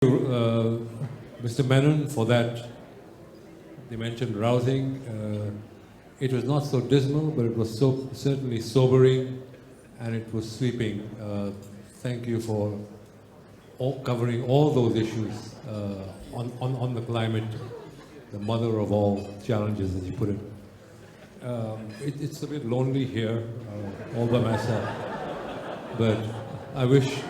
Mr. Menon, for that. They mentioned rousing. It was not so dismal, but it was certainly sobering, and it was sweeping. Thank you for covering all those issues on the climate, the mother of all challenges, as you put it. It's a bit lonely here, all by myself, but I wish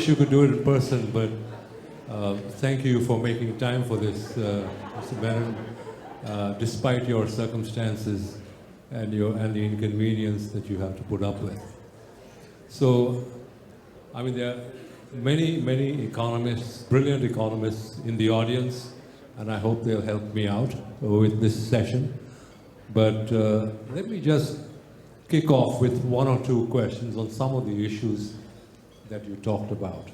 you could do it in person, but thank you for making time for this, Mr. Menon, despite your circumstances and the inconvenience that you have to put up with. So, I mean, there are many economists, brilliant economists in the audience, and I hope they'll help me out with this session. But let me just kick off with one or two questions on some of the issues that you talked about.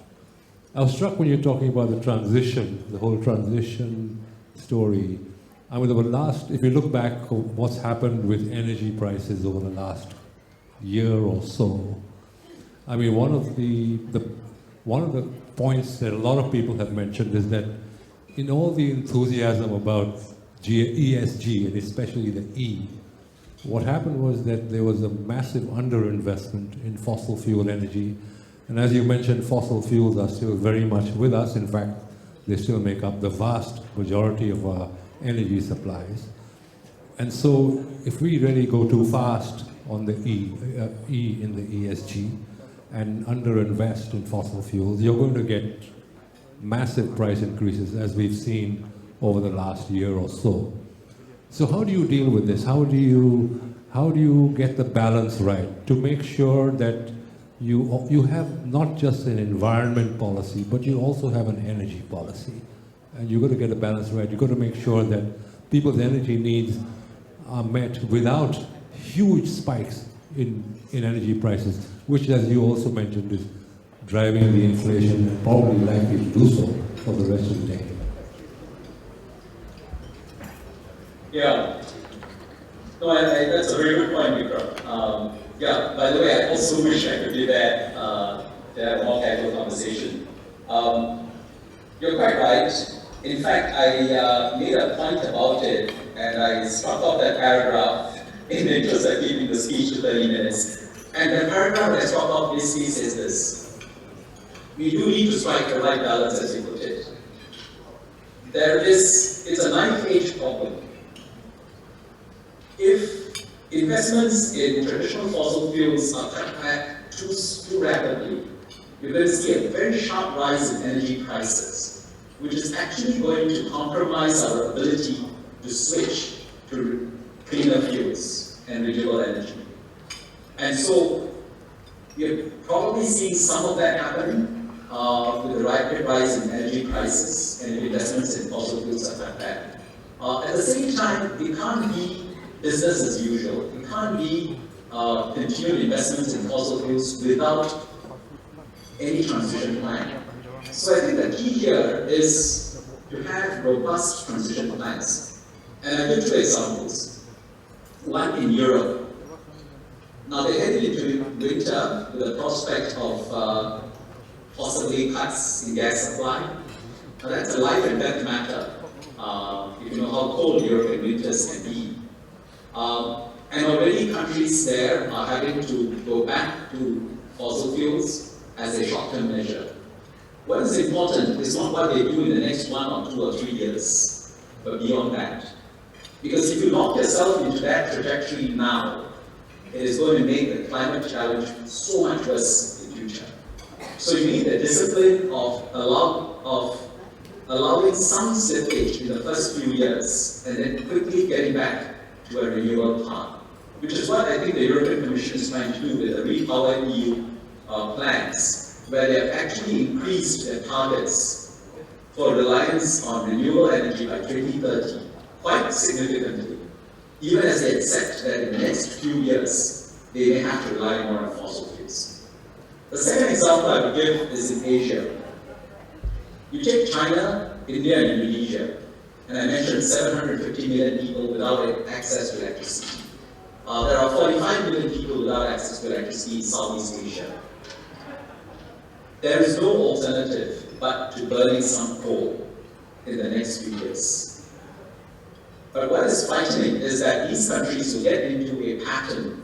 I was struck when you're talking about the transition, the whole transition story. I mean, if you look back at what's happened with energy prices over the last year or so, I mean, one of the points that a lot of people have mentioned is that in all the enthusiasm about ESG, and especially the E, what happened was that there was a massive underinvestment in fossil fuel energy. And as you mentioned, fossil fuels are still very much with us. In fact, they still make up the vast majority of our energy supplies. And so if we really go too fast on the E in the ESG and underinvest in fossil fuels, you're going to get massive price increases, as we've seen over the last year or so. So how do you deal with this? How do you get the balance right to make sure that you have not just an environment policy, but you also have an energy policy? And you've got to get the balance right. You've got to make sure that people's energy needs are met without huge spikes in energy prices, which, as you also mentioned, is driving the inflation and probably likely to do so for the rest of the decade. Yeah. No, that's a very good point, Vikram. Yeah, by the way, I also wish I could be there to have a more casual conversation. You're quite right. In fact, I made a point about it, and I struck off that paragraph in the interest of keeping the speech to 30 minutes. And the paragraph I struck off basically says this: we do need to strike the right balance, as you put it. It's a knife-edge problem. If investments in traditional fossil fuels are cut back too rapidly, you're going to see a very sharp rise in energy prices, which is actually going to compromise our ability to switch to cleaner fuels and renewable energy. And so we're probably seeing some of that happen with the rapid rise in energy prices, and investments in fossil fuels are cut back. At the same time, it can't be business as usual. It can't be continued investments in fossil fuels without any transition plan. So I think the key here is to have robust transition plans. And I give two examples. One in Europe. Now they're heading into winter with the prospect of possibly cuts in gas supply. Now that's a life and death matter. If you know how cold European winters can be. And already countries there are having to go back to fossil fuels as a short-term measure. What is important is not what they do in the next 1 or 2 or 3 years, but beyond that. Because if you lock yourself into that trajectory now, it is going to make the climate challenge so much worse in the future. So you need the discipline of allowing some slippage in the first few years, and then quickly getting back to a renewable path, which is what I think the European Commission is trying to do with the Repower EU plans, where they have actually increased their targets for reliance on renewable energy by 2030 quite significantly, even as they accept that in the next few years they may have to rely more on fossil fuels. The second example I would give is in Asia. You take China, India, and Indonesia, and I mentioned 750 million people without access to electricity. There are 45 million people without access to electricity in Southeast Asia. There is no alternative but to burning some coal in the next few years. But what is frightening is that these countries will get into a pattern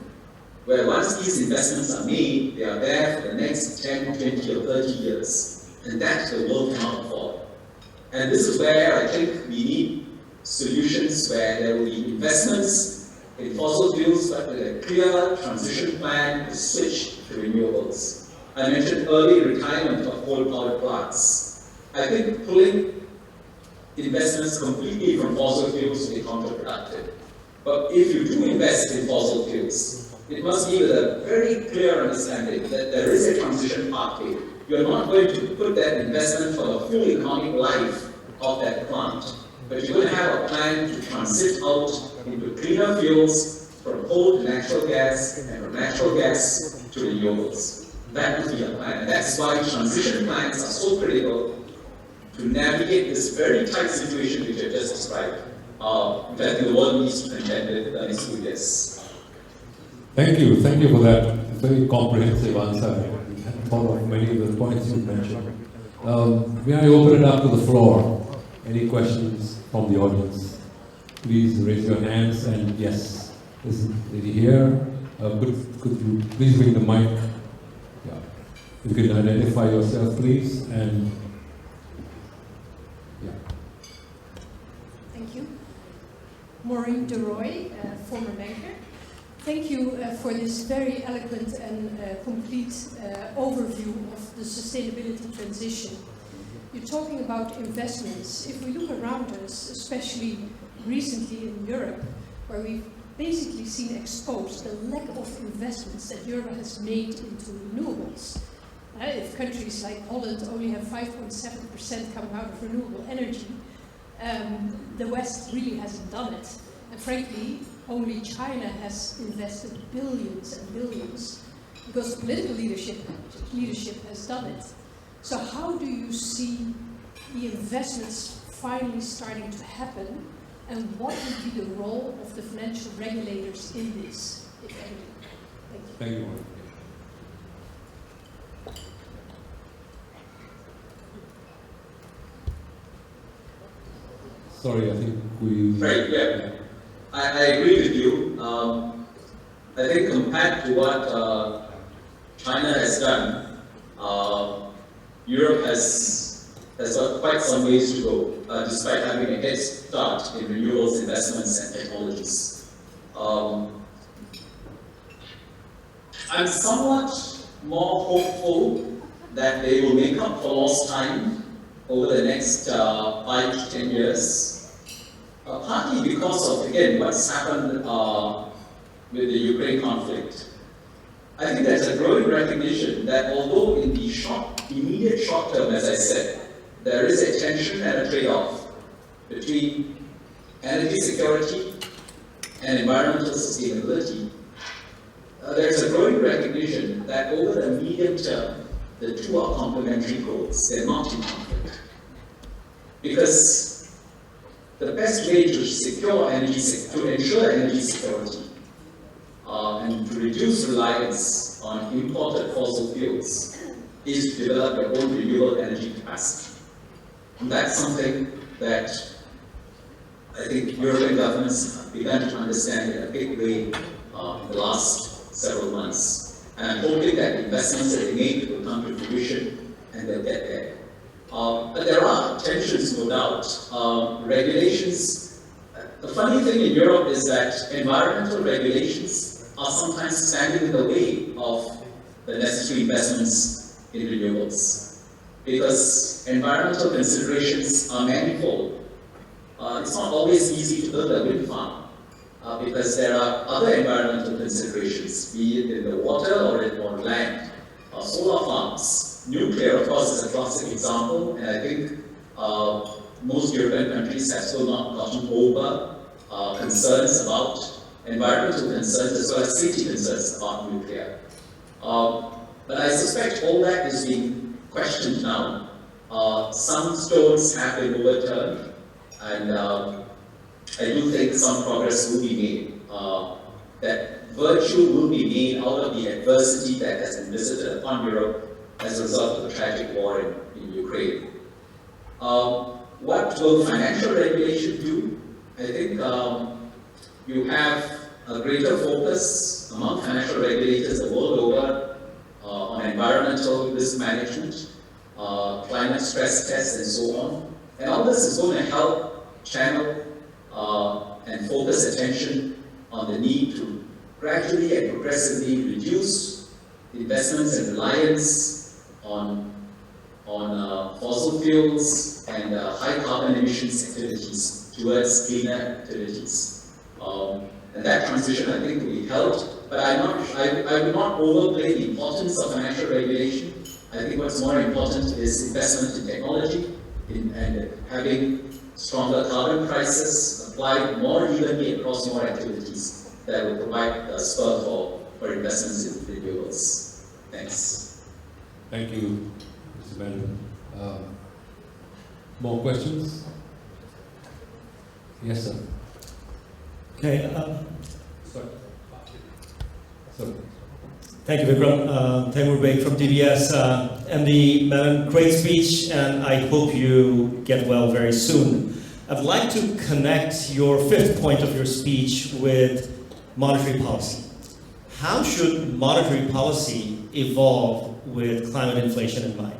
where once these investments are made, they are there for the next 10, 20, or 30 years, and that the world cannot afford. And this is where I think we need solutions where there will be investments in fossil fuels, but with a clear transition plan to switch to renewables. I mentioned early retirement of coal-powered plants. I think pulling investments completely from fossil fuels will be counterproductive. But if you do invest in fossil fuels, it must be with a very clear understanding that there is a transition pathway. You're not going to put that investment for the full economic life of that plant, but you're going to have a plan to transit out into cleaner fuels from coal to natural gas and from natural gas to renewables. That would be a plan. And that's why transition plans are so critical to navigate this very tight situation which I just described. In fact, the world needs to contend with in the next few years. Thank you for that very comprehensive answer. I hadn't thought of many of the points you mentioned. May I open it up to the floor? Any questions from the audience? Please raise your hands, and yes, this lady here. Could you please bring the mic? Yeah. You can identify yourself, please, and yeah. Thank you. Maureen de Roy, former banker. Thank you for this very eloquent and complete overview of the sustainability transition. You're talking about investments. If we look around us, especially recently in Europe, where we've basically seen exposed the lack of investments that Europe has made into renewables. If countries like Holland only have 5.7% coming out of renewable energy, the West really hasn't done it. And frankly, only China has invested billions and billions because the political leadership has done it. So how do you see the investments finally starting to happen, and what would be the role of the financial regulators in this, if any? Thank you. Thank you. Sorry, I think we... Right, yeah. I agree with you. I think compared to what China has done, Europe has got quite some ways to go, despite having a head start in renewables investments and technologies. I'm somewhat more hopeful that they will make up for lost time over the next 5 to 10 years, partly because of, again, what's happened with the Ukraine conflict. I think there's a growing recognition that although in the immediate short term, as I said, there is a tension and a trade-off between energy security and environmental sustainability, there's a growing recognition that over the medium term, the two are complementary goals. They're not in conflict. Because the best way to ensure energy security and to reduce reliance on imported fossil fuels is to develop your own renewable energy capacity. And that's something that I think European governments have begun to understand in a big way in the last several months. And I'm hoping that the investments that they make will come to fruition and they'll get there. But there are tensions, no doubt. Regulations, the funny thing in Europe is that environmental regulations are sometimes standing in the way of the necessary investments in renewables. Because environmental considerations are manifold. It's not always easy to build a wind farm because there are other environmental considerations, be it in the water or on land. Solar farms, nuclear, of course, is a classic example, and I think most European countries have still not gotten over concerns about environmental concerns as well as safety concerns about nuclear. But I suspect all that is being questioned now. Some stones have been overturned, and I do think some progress will be made. That virtue will be made out of the adversity that has been visited upon Europe as a result of the tragic war in Ukraine. What will financial regulation do? I think you have a greater focus among financial regulators the world over on environmental risk management, climate stress tests, and so on. And all this is going to help channel and focus attention on the need to gradually and progressively reduce investments and reliance on fossil fuels and high carbon emissions activities towards cleaner activities. And that transition, I think, will be helped, but I would not overplay the importance of financial regulation. I think what's more important is investment in technology and having stronger carbon prices applied more evenly across more activities that will provide a spur for investments in renewables. Thanks. Thank you, Mr. Menon. More questions? Yes, sir. Okay. Sorry. Sorry. Thank you, Vikram. Taimur Baig from DBS. MD Menon, great speech, and I hope you get well very soon. I'd like to connect your fifth point of your speech with monetary policy. How should monetary policy evolve with climate inflation in mind?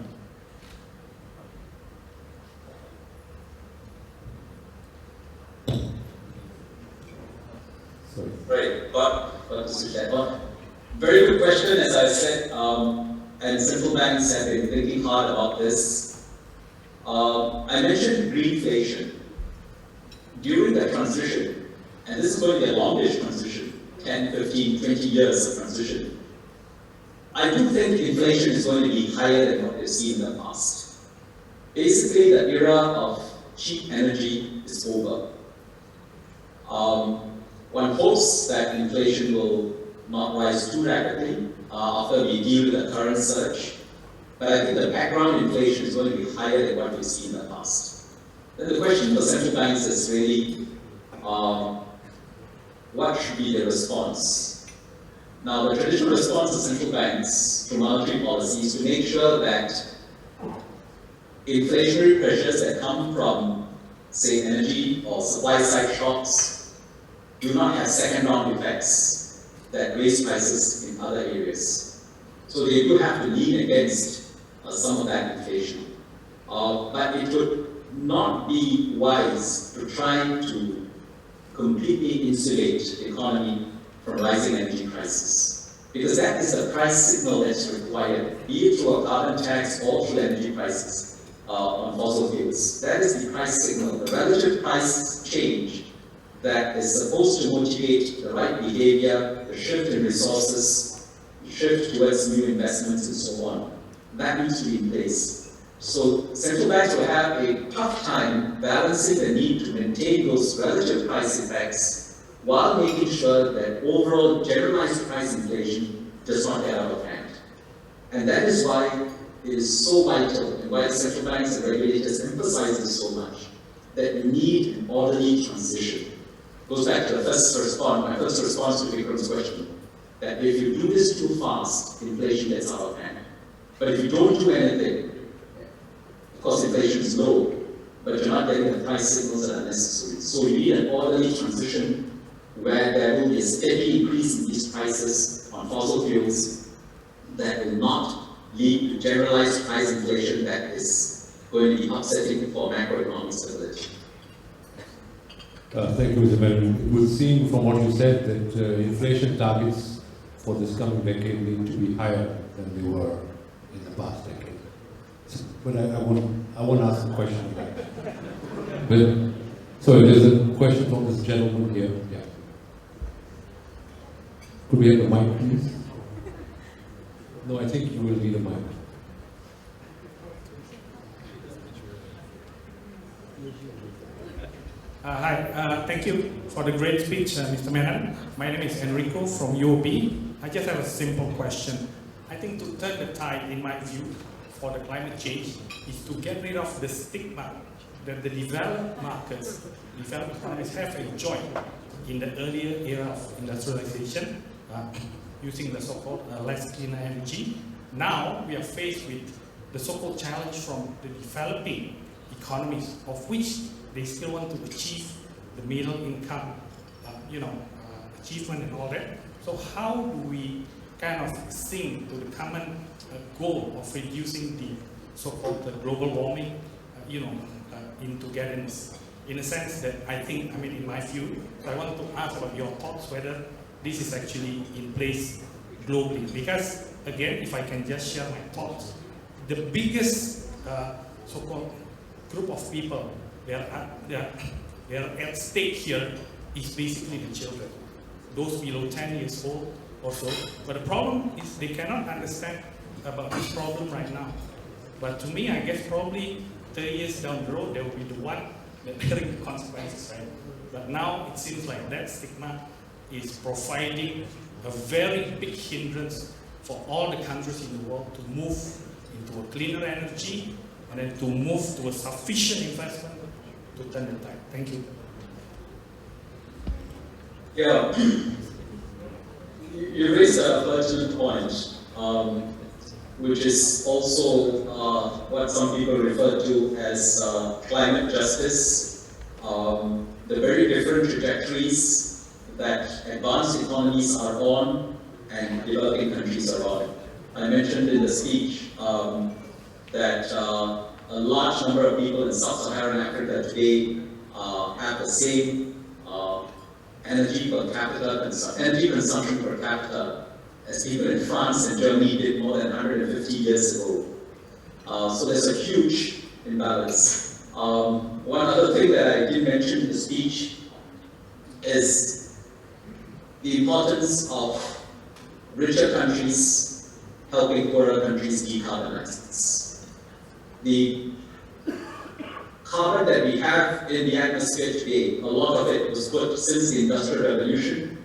Sorry. Right, but Mr. Shetland, very good question. As I said, and central banks have been thinking hard about this. I mentioned greenflation. During the transition, and this is going to be a longish transition, 10, 15, 20 years of transition, I do think inflation is going to be higher than what we've seen in the past. Basically, the era of cheap energy is over. One hopes that inflation will not rise too rapidly after we deal with the current surge, but I think the background inflation is going to be higher than what we've seen in the past. Then the question for central banks is really, what should be the response? Now, the traditional response of central banks to monetary policy is to make sure that inflationary pressures that come from, say, energy or supply-side shocks do not have second-round effects that raise prices in other areas. So they do have to lean against some of that inflation. But it would not be wise to try to completely insulate the economy from rising energy prices, because that is a price signal that's required, be it through a carbon tax or through energy prices on fossil fuels. That is the price signal, the relative price change that is supposed to motivate the right behavior, the shift in resources, the shift towards new investments and so on. That needs to be in place. So central banks will have a tough time balancing the need to maintain those relative price effects while making sure that overall generalized price inflation does not get out of hand. And that is why it is so vital, and why the central banks and regulators emphasize this so much, that we need an orderly transition. Goes back to the my first response to Vikram's question, that if you do this too fast, inflation gets out of hand. But if you don't do anything, of course inflation is low, but you're not getting the price signals that are necessary. So you need an orderly transition where there will be a steady increase in these prices on fossil fuels that will not lead to generalized price inflation that is going to be upsetting for macroeconomic stability. Thank you, Mr. Menon. It would seem from what you said that inflation targets for this coming decade need to be higher than they were in the past decade. But I won't ask the question back. But, so there's a question from this gentleman here. Yeah. Could we have the mic, please? No, I think you will need a mic. Hi, thank you for the great speech, Mr. Menon. My name is Enrico from UOB. I just have a simple question. I think to turn the tide, in my view, for the climate change is to get rid of the stigma that the developed markets, developed economies have enjoyed in the earlier era of industrialization, using the so-called less clean energy. Now we are faced with the so-called challenge from the developing economies, of which they still want to achieve the middle income, achievement and all that. So how do we kind of sink to the common goal of reducing the so-called global warming, in togetherness? In a sense that in my view, I want to ask about your thoughts whether this is actually in place globally. Because again, if I can just share my thoughts, the biggest so-called group of people that are at stake here is basically the children, those below 10 years old or so. But the problem is they cannot understand about this problem right now. But to me, I guess probably 30 years down the road, they will be the one that bearing the consequences, right? But now it seems like that stigma is providing a very big hindrance for all the countries in the world to move into a cleaner energy and then to move to a sufficient investment to turn the tide. Thank you. Yeah, you raised a pertinent point, which is also what some people refer to as climate justice, the very different trajectories that advanced economies are on and developing countries are on. I mentioned in the speech that a large number of people in sub-Saharan Africa today have the same energy consumption per capita as people in France and Germany did more than 150 years ago. So there's a huge imbalance. One other thing that I did mention in the speech is the importance of richer countries helping poorer countries decarbonize. The carbon that we have in the atmosphere today, a lot of it was put since the Industrial Revolution,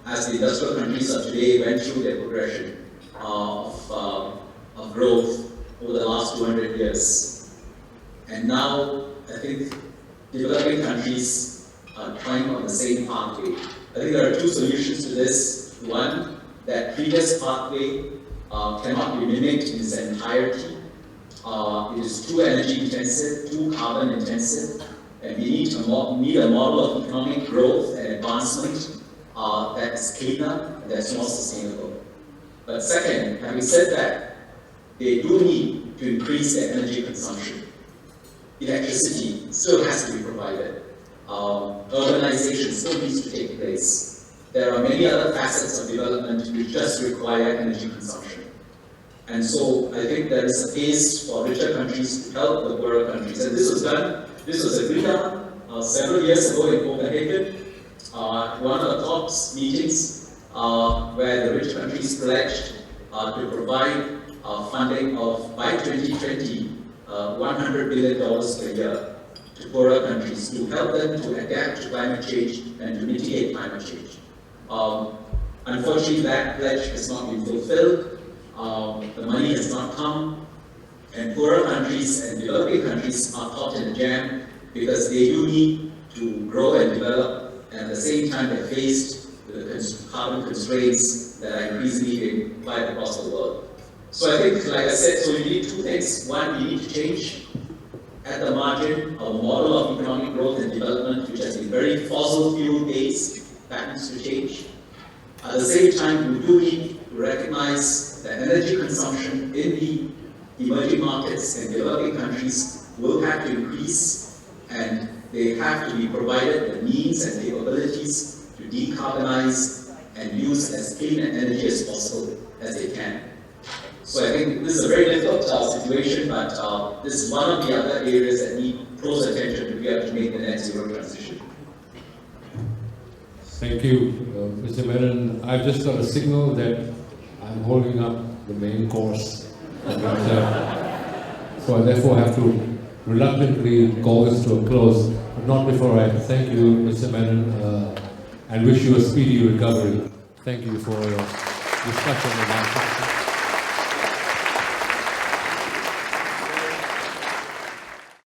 as the industrial countries of today went through their progression of growth over the last 200 years. And now, I think developing countries are trying on the same pathway. I think there are two solutions to this. One, that previous pathway cannot be mimicked in its entirety. It is too energy intensive, too carbon intensive, and we need a model of economic growth and advancement that is cleaner and that's more sustainable. But second, having said that, they do need to increase their energy consumption. Electricity still has to be provided. Urbanization still needs to take place. There are many other facets of development which just require energy consumption. And so I think there is a case for richer countries to help the poorer countries. And this was agreed on several years ago in Copenhagen, one of the top meetings where the rich countries pledged to provide funding of, by 2020, $100 billion per year to poorer countries to help them to adapt to climate change and to mitigate climate change. Unfortunately, that pledge has not been fulfilled. The money has not come, and poorer countries and developing countries are caught in a jam because they do need to grow and develop, and at the same time they're faced with the carbon constraints that are increasingly being applied across the world. So I think, like I said, so we need two things. One, we need to change at the margin a model of economic growth and development which has been very fossil fuel based, that needs to change. At the same time, we do need to recognize that energy consumption in the emerging markets and developing countries will have to increase, and they have to be provided the means and capabilities to decarbonize and use as clean energy as possible as they can. So I think this is a very difficult situation, but this is one of the other areas that need close attention if we have to make the net zero transition. Thank you, Mr. Menon. I've just got a signal that I'm holding up the main course. So I therefore have to reluctantly call this to a close, but not before I thank you, Mr. Menon, and wish you a speedy recovery. Thank you for your discussion and answers.